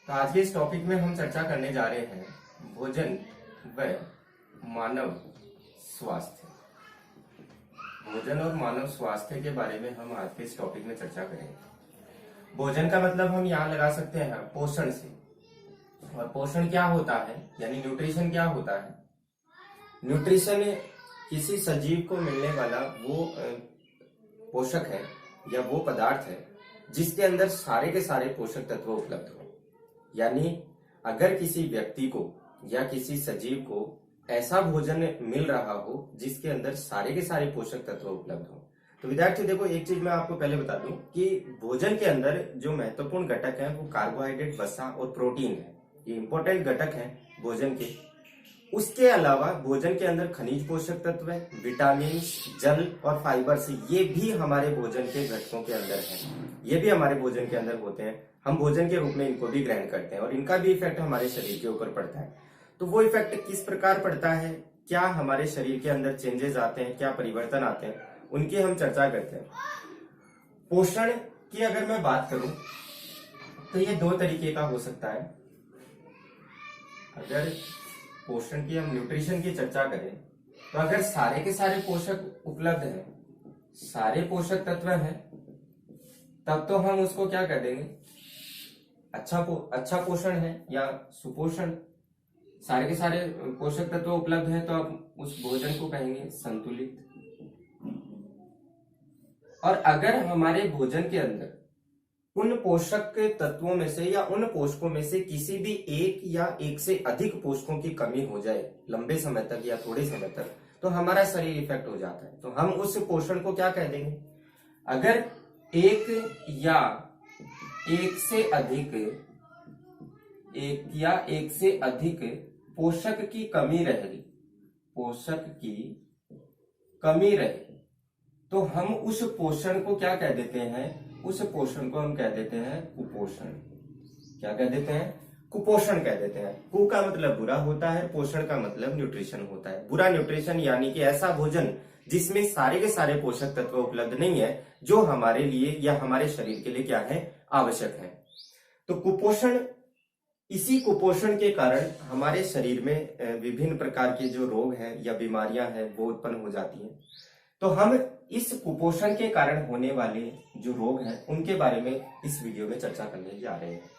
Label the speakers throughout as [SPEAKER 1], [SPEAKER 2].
[SPEAKER 1] तो आज के इस टॉपिक में हम चर्चा करने जा रहे हैं भोजन व मानव स्वास्थ्य। भोजन और मानव स्वास्थ्य के बारे में हम आज के इस टॉपिक में चर्चा करेंगे। भोजन का मतलब हम यहाँ लगा सकते हैं पोषण से, और पोषण क्या होता है यानी न्यूट्रिशन क्या होता है। न्यूट्रिशन किसी सजीव को मिलने वाला वो पोषक है या वो पदार्थ है जिसके अंदर सारे के सारे पोषक तत्व उपलब्ध हो। यानी अगर किसी व्यक्ति को या किसी सजीव को ऐसा भोजन मिल रहा हो जिसके अंदर सारे के सारे पोषक तत्व उपलब्ध हो। तो विद्यार्थी देखो, एक चीज मैं आपको पहले बता दूं कि भोजन के अंदर जो महत्वपूर्ण घटक है वो कार्बोहाइड्रेट, वसा और प्रोटीन है। ये इंपॉर्टेंट घटक है भोजन के। उसके अलावा भोजन के अंदर खनिज पोषक तत्व, विटामिन, जल और फाइबर से ये भी हमारे भोजन के घटकों के अंदर है। ये भी हमारे भोजन के अंदर होते हैं। हम भोजन के रूप में इनको भी ग्रहण करते हैं और इनका भी इफेक्ट हमारे शरीर के ऊपर पड़ता है। तो वो इफेक्ट किस प्रकार पड़ता है, क्या हमारे शरीर के अंदर चेंजेस आते हैं, क्या परिवर्तन आते हैं, उनकी हम चर्चा करते हैं। पोषण की अगर मैं बात करूं तो ये दो तरीके का हो सकता है। अगर पोषण की, हम न्यूट्रिशन की चर्चा करें तो अगर सारे के सारे पोषक उपलब्ध हैं, सारे पोषक तत्व हैं, तब तो हम उसको क्या कह देंगे, अच्छा पोषण है या सुपोषण। सारे के सारे पोषक तत्व उपलब्ध हैं तो आप उस भोजन को कहेंगे संतुलित। और अगर हमारे भोजन के अंदर उन पोषक के तत्वों में से या उन पोषकों में से किसी भी एक या एक से अधिक पोषकों की कमी हो जाए लंबे समय तक या थोड़े समय तक, तो हमारा शरीर इफेक्ट हो जाता है। तो हम उस पोषण को क्या कह देंगे, अगर एक या एक से अधिक पोषक की कमी रहेगी, पोषक की कमी रहे, तो हम उस पोषण को क्या कह देते हैं, उस पोषण को हम कह देते हैं कुपोषण। क्या कह देते हैं, कुपोषण कह देते हैं। कु का मतलब बुरा होता है, पोषण का मतलब न्यूट्रिशन होता है। बुरा न्यूट्रिशन यानी कि ऐसा भोजन जिसमें सारे के सारे पोषक तत्व उपलब्ध नहीं है जो हमारे लिए या हमारे शरीर के लिए क्या है, आवश्यक है। तो कुपोषण, इसी कुपोषण के कारण हमारे शरीर में विभिन्न प्रकार के जो रोग हैं या बीमारियां हैं वो उत्पन्न हो जाती हैं। तो हम इस कुपोषण के कारण होने वाले जो रोग हैं उनके बारे में इस वीडियो में चर्चा करने जा रहे हैं।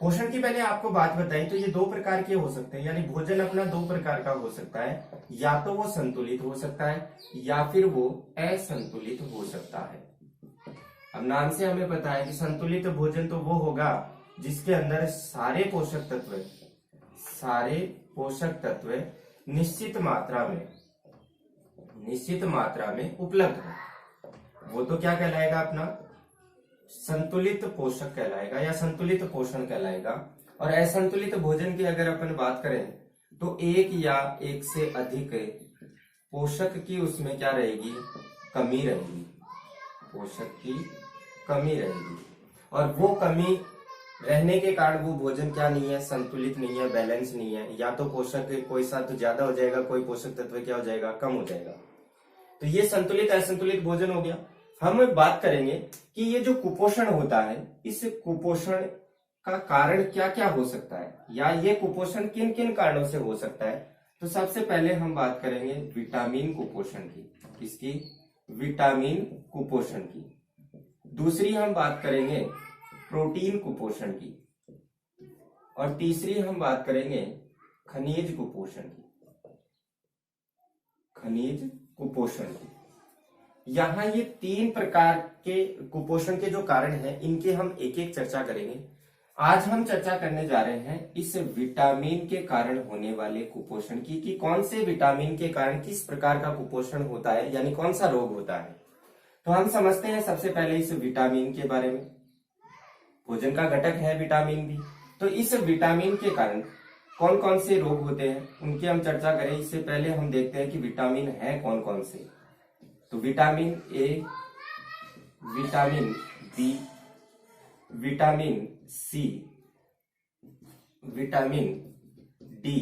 [SPEAKER 1] पोषण की पहले आपको बात बताई तो ये दो प्रकार के हो सकते हैं, यानी भोजन अपना दो प्रकार का हो सकता है। या तो वो संतुलित हो सकता है या फिर वो असंतुलित हो सकता है। अब नाम से हमें पता है कि संतुलित भोजन तो वो होगा जिसके अंदर सारे पोषक तत्व निश्चित मात्रा में उपलब्ध है। वो तो क्या कहलाएगा, अपना संतुलित पोषक कहलाएगा या संतुलित पोषण कहलाएगा। और असंतुलित भोजन की अगर अपन बात करें तो एक या एक से अधिक पोषक की उसमें क्या रहेगी, कमी रहेगी, पोषक की कमी रहेगी। और वो कमी रहने के कारण वो भोजन क्या नहीं है, संतुलित नहीं है, बैलेंस नहीं है। या तो पोषक कोई साथ ज्यादा हो जाएगा, कोई पोषक तत्व क्या हो जाएगा, कम हो जाएगा। तो ये संतुलित असंतुलित भोजन हो गया। हम बात करेंगे कि ये जो कुपोषण होता है, इस कुपोषण का कारण क्या क्या हो सकता है या ये कुपोषण किन किन कारणों से हो सकता है। तो सबसे पहले हम बात करेंगे विटामिन कुपोषण की। किसकी, विटामिन कुपोषण की। दूसरी हम बात करेंगे प्रोटीन कुपोषण की। और तीसरी हम बात करेंगे खनिज कुपोषण की। खनिज कुपोषण की। यहाँ ये तीन प्रकार के कुपोषण के जो कारण हैं इनके हम एक एक चर्चा करेंगे। आज हम चर्चा करने जा रहे हैं इस विटामिन के कारण होने वाले कुपोषण की, कि कौन से विटामिन के कारण किस प्रकार का कुपोषण होता है, यानी कौन सा रोग होता है। तो हम समझते हैं सबसे पहले इस विटामिन के बारे में। भोजन का घटक है विटामिन भी। तो इस विटामिन के कारण कौन कौन से रोग होते हैं उनकी हम चर्चा करें। इससे पहले हम देखते हैं कि विटामिन है कौन कौन से। तो vitamin A, vitamin B, vitamin C, vitamin D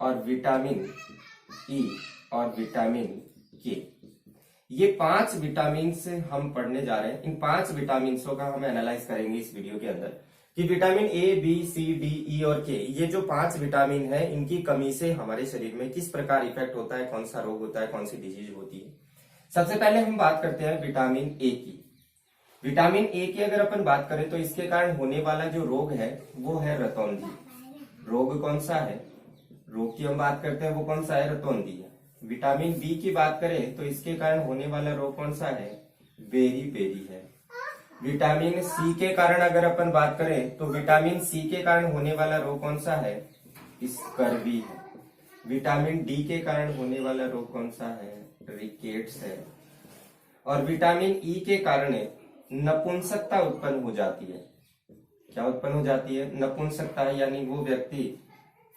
[SPEAKER 1] और विटामिन ई और विटामिन के। ये 5 विटामिन हम पढ़ने जा रहे हैं। इन 5 विटामिन का हम एनालाइज करेंगे इस वीडियो के अंदर कि vitamin A, B, C, D, E और के, ये जो 5 विटामिन है, इनकी कमी से हमारे शरीर में किस प्रकार इफेक्ट होता है, कौन सा रोग होता है, कौन सी डिजीज होती है। सबसे पहले हम बात करते हैं विटामिन ए की। विटामिन ए की अगर अपन बात करें तो इसके कारण होने वाला जो रोग है वो है रतौंधी। रोग कौन सा है, रोग की हम बात करते हैं वो कौन सा है, रतौंधी है। विटामिन बी की बात करें तो इसके कारण होने वाला रोग कौन सा है, बेरी बेरी है। विटामिन सी के कारण अगर अपन बात करें तो विटामिन सी के कारण होने वाला रोग कौन सा है, स्कर्वी है। विटामिन डी के कारण होने वाला रोग कौन सा है, रिकेट्स है। और विटामिन ई के कारण नपुंसकता उत्पन्न हो जाती है। क्या उत्पन्न हो जाती है, नपुंसकता, यानी वो व्यक्ति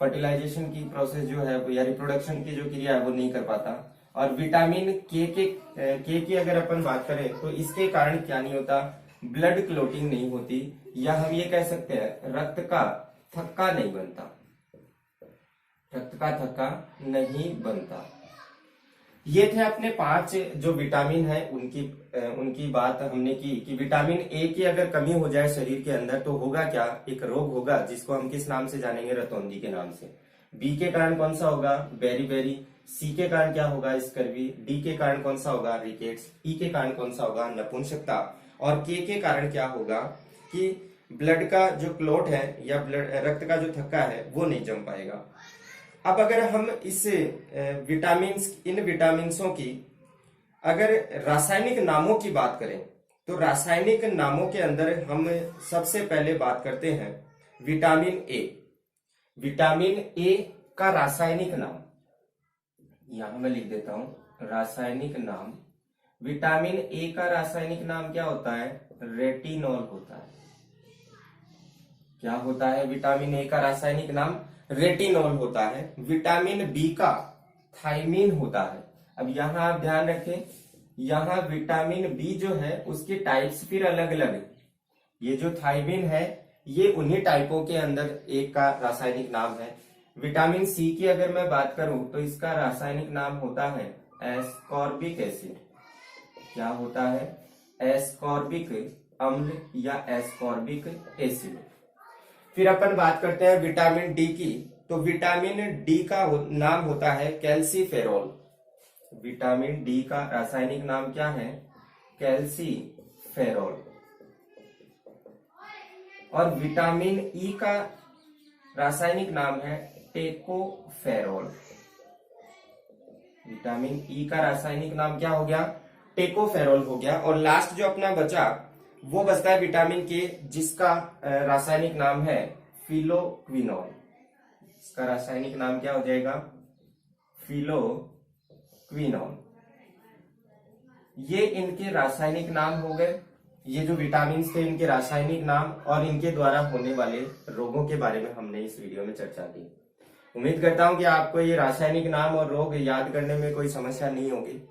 [SPEAKER 1] फर्टिलाइजेशन की प्रोसेस जो है या रिप्रोडक्शन की जो क्रिया है वो नहीं कर पाता। और विटामिन के की अगर अपन बात करें तो इसके कारण क्या नहीं होता, ब्लड क्लोटिंग नहीं होती, या हम ये कह सकते हैं रक्त का थक्का नहीं बनता, रक्त का थक्का नहीं बनता। ये थे अपने 5 जो विटामिन है उनकी बात हमने की कि विटामिन ए की अगर कमी हो जाए शरीर के अंदर तो होगा क्या, एक रोग होगा जिसको हम किस नाम से जानेंगे, रतौंधी के नाम से। बी के कारण कौन सा होगा, बेरी बेरी। सी के कारण क्या होगा, स्कर्वी। डी के कारण कौन सा होगा, रिकेट्स। ई के कारण कौन सा होगा, नपुंसकता। और के कारण क्या होगा कि ब्लड का जो क्लोट है या ब्लड रक्त का जो थक्का है वो नहीं जम पाएगा। अब अगर हम इस इन विटामिन्सों की अगर रासायनिक नामों की बात करें तो रासायनिक नामों के अंदर हम सबसे पहले बात करते हैं विटामिन ए। विटामिन ए का रासायनिक नाम यहां मैं लिख देता हूं, रासायनिक नाम। विटामिन ए का रासायनिक नाम क्या होता है, रेटिनॉल होता है। क्या होता है विटामिन ए का रासायनिक नाम, रेटिनॉल होता है। विटामिन बी का थायमीन होता है। अब यहां आप ध्यान रखें, यहां विटामिन बी जो है उसके टाइप्स फिर अलग अलग है। ये जो थायमीन है ये उन्हीं टाइपों के अंदर एक का रासायनिक नाम है। विटामिन सी की अगर मैं बात करूं तो इसका रासायनिक नाम होता है एस्कॉर्बिक एसिड। क्या होता है, एस्कॉर्बिक अम्ल या एस्कॉर्बिक एसिड। फिर अपन बात करते हैं विटामिन डी की, तो विटामिन डी का नाम होता है कैल्सीफेरॉल। विटामिन डी का रासायनिक नाम क्या है, कैल्सीफेरॉल। और विटामिन ई का रासायनिक नाम है टेकोफेरॉल। विटामिन ई का रासायनिक नाम क्या हो गया, टेकोफेरॉल हो गया। और लास्ट जो अपना बचा वो बचता है विटामिन के, जिसका रासायनिक नाम है फिलोक्विनोल। इसका रासायनिक नाम क्या हो जाएगा, फिलोक्विनोल। ये इनके रासायनिक नाम हो गए। ये जो विटामिन थे इनके रासायनिक नाम और इनके द्वारा होने वाले रोगों के बारे में हमने इस वीडियो में चर्चा की। उम्मीद करता हूं कि आपको ये रासायनिक नाम और रोग याद करने में कोई समस्या नहीं होगी।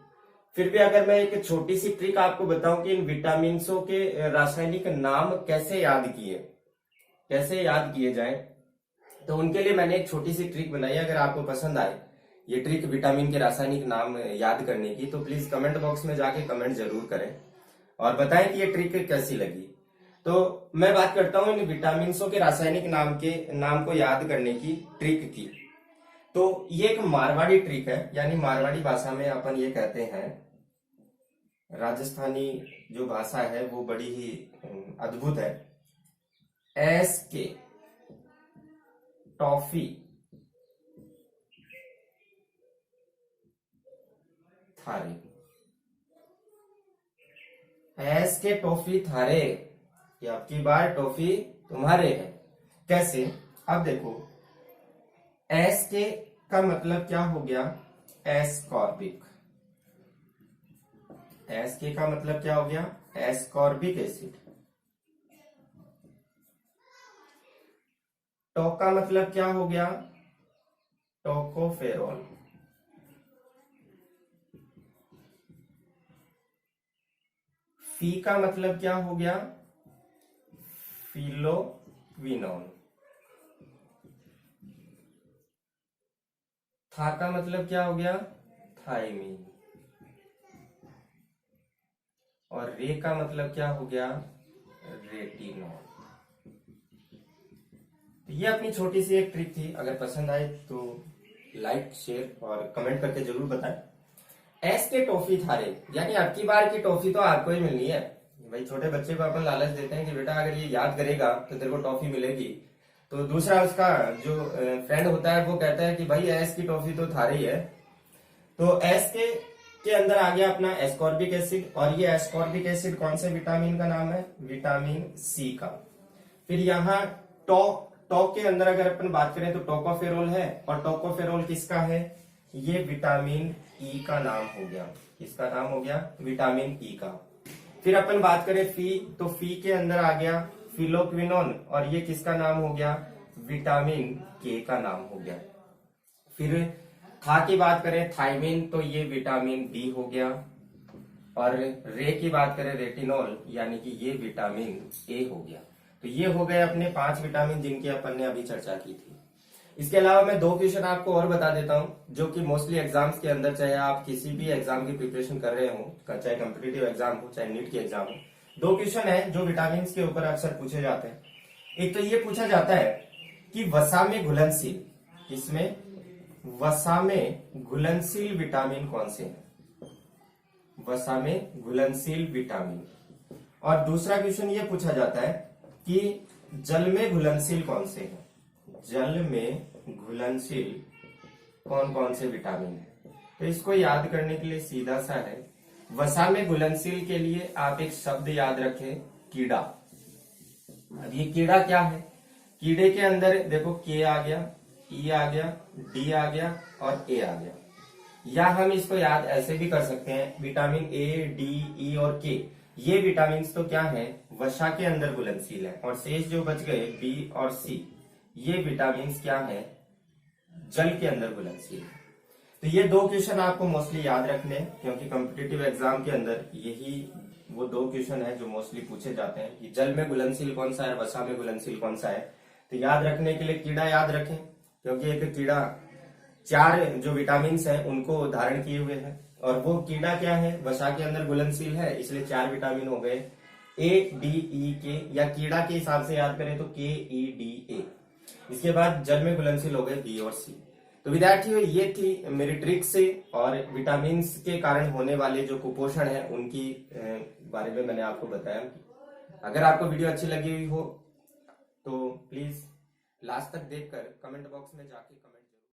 [SPEAKER 1] फिर भी अगर मैं एक छोटी सी ट्रिक आपको बताऊं कि इन विटामिन्सों के रासायनिक नाम कैसे याद किए जाए, तो उनके लिए मैंने एक छोटी सी ट्रिक बनाई। अगर आपको पसंद आए ये ट्रिक विटामिन के रासायनिक नाम याद करने की, तो प्लीज कमेंट बॉक्स में जाके कमेंट जरूर करें और बताएं कि ये ट्रिक कैसी लगी। तो मैं बात करता हूं इन विटामिन्सों के रासायनिक नाम को याद करने की ट्रिक की। तो ये एक मारवाड़ी ट्रिक है, यानी मारवाड़ी भाषा में अपन ये कहते हैं, राजस्थानी जो भाषा है वो बड़ी ही अद्भुत है। एस के टॉफी थारे, एस के टॉफी थारे, कि आपकी बार टॉफी तुम्हारे है। कैसे, अब देखो, एस के का मतलब क्या हो गया, एस्कॉर्बिक। एस के का मतलब क्या हो गया, एस्कॉर्बिक एसिड। टो का मतलब क्या हो गया, टोकोफेरॉल। फी का मतलब क्या हो गया, फिलोक्विनोल। था का मतलब क्या हो गया, थायमीन। और रे का मतलब क्या हो गया, रेटिनॉल। ये अपनी छोटी सी एक ट्रिक थी। अगर पसंद आए तो लाइक, शेयर और कमेंट करके जरूर बताएं। एस के टॉफी थारे, यानी अब की बार की टॉफी तो आपको ही मिलनी है। भाई छोटे बच्चे को अपन लालच देते हैं कि बेटा अगर ये याद करेगा तो तेरे को टॉफी मिलेगी। तो दूसरा उसका जो फ्रेंड होता है वो कहता है कि भाई एस की टॉफी तो थारे ही है। तो एस के अंदर आ गया अपना एस्कॉर्बिक एसिड, और ये एस्कॉर्बिक एसिड कौन से विटामिन का नाम है? विटामिन सी का। फिर यहाँ टॉ के अंदर अगर अपन बात करें तो टोकोफेरोल है, और टोकोफेरोल किसका है? ये विटामिन ई का नाम हो गया। किसका नाम हो गया? विटामिन ई का। फिर अपन बात करें फी, तो फी के अंदर आ गया फिलोक्विनोन, और ये किसका नाम हो गया? विटामिन के का नाम हो गया। फिर था की बात करें थायमिन, तो ये विटामिन बी हो गया। और रे की बात करें रेटिनॉल, यानी कि ये विटामिन ए हो गया। तो ये हो गए अपने 5 विटामिन जिनकी अपन ने अभी चर्चा की थी। इसके अलावा मैं 2 क्वेश्चन आपको और बता देता हूं, जो कि मोस्टली एग्जाम्स के अंदर, चाहे आप किसी भी एग्जाम की प्रिपरेशन कर रहे हो, चाहे कॉम्पिटिटिव एग्जाम हो, चाहे नीट की एग्जाम हो, 2 क्वेश्चन है जो विटामिन के ऊपर अक्सर पूछे जाते हैं। एक तो ये पूछा जाता है कि वसा में घुलनशील, इसमें वसा में घुलनशील विटामिन कौन से हैं? वसा में घुलनशील विटामिन। और दूसरा क्वेश्चन ये पूछा जाता है कि जल में घुलनशील कौन से हैं? जल में घुलनशील कौन कौन से विटामिन है? तो इसको याद करने के लिए सीधा सा है, वसा में घुलनशील के लिए आप एक शब्द याद रखें, कीड़ा। अब ये कीड़ा क्या है? कीड़े के अंदर देखो के आ गया, ई आ गया, डी आ गया और ए आ गया। या हम इसको याद ऐसे भी कर सकते हैं, विटामिन ए, डी, ई और के, ये विटामिन तो क्या है? वसा के अंदर घुलनशील है। और शेष जो बच गए बी और सी, ये विटामिन क्या है? जल के अंदर घुलनशील है। तो ये 2 क्वेश्चन आपको मोस्टली याद रखने हैं, क्योंकि कॉम्पिटिटिव एग्जाम के अंदर यही वो 2 क्वेश्चन है जो मोस्टली पूछे जाते हैं कि जल में घुलनशील कौन सा है, वसा में घुलनशील कौन सा है। तो याद रखने के लिए कीड़ा याद रखें, क्योंकि एक कीड़ा 4 जो विटामिन है उनको धारण किए हुए है, और वो कीड़ा क्या है? वसा के अंदर घुलनशील है, इसलिए 4 विटामिन हो गए, ए, डी, ई, के, या कीड़ा के हिसाब से याद करें तो के, ई, डी, ए। इसके बाद जल में घुलनशील हो गए बी और सी। तो विद्यार्थियों ये थी मेरी ट्रिक से, और विटामिन के कारण होने वाले जो कुपोषण है उनकी बारे में मैंने आपको बताया। अगर आपको वीडियो अच्छी लगी हुई हो तो प्लीज लास्ट तक देखकर कमेंट बॉक्स में जाके